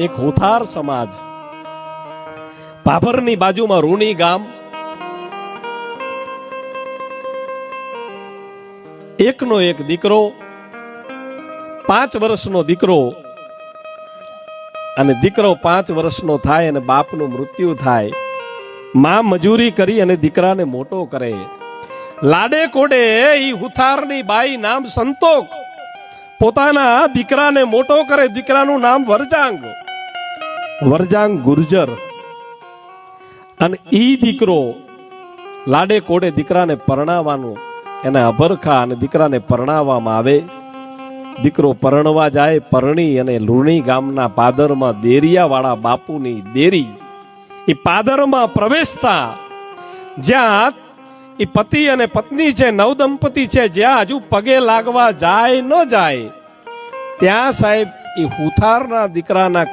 એક હુથાર સમાજ, ભાભરની બાજુમાં રૂણી ગામ, એકનો એક દીકરો, 5 વર્ષનો દીકરો, અને દીકરો 5 વર્ષનો થાય અને બાપનું મૃત્યુ થાય, માં મજૂરી કરી અને દીકરાને મોટો કરે. લાડે કોડે ઈ હુથારની બાઈ નામ સંતોક પોતાના દીકરાને મોટો કરે. દીકરાનું નામ વરજાંગ, વરજાંગ ગુર્જર. અને ઈ દીકરો લાડે કોડે દીકરાને પરણાવવાનું, એને અભરખા અને દીકરાને પરણાવવામાં આવે. દીકરો પરણવા જાય, પરણી અને લુણી ગામના પાદરમાં દેરિયાવાળા બાપુની દેરી, એ પાદરમાં પ્રવેશતા જ્યાં એ પતિ અને પત્ની છે, નવદંપતિ છે, જ્યાં હજુ પગે લાગવા જાય ન જાય ત્યાં સાહેબ એ હુથારના દીકરાના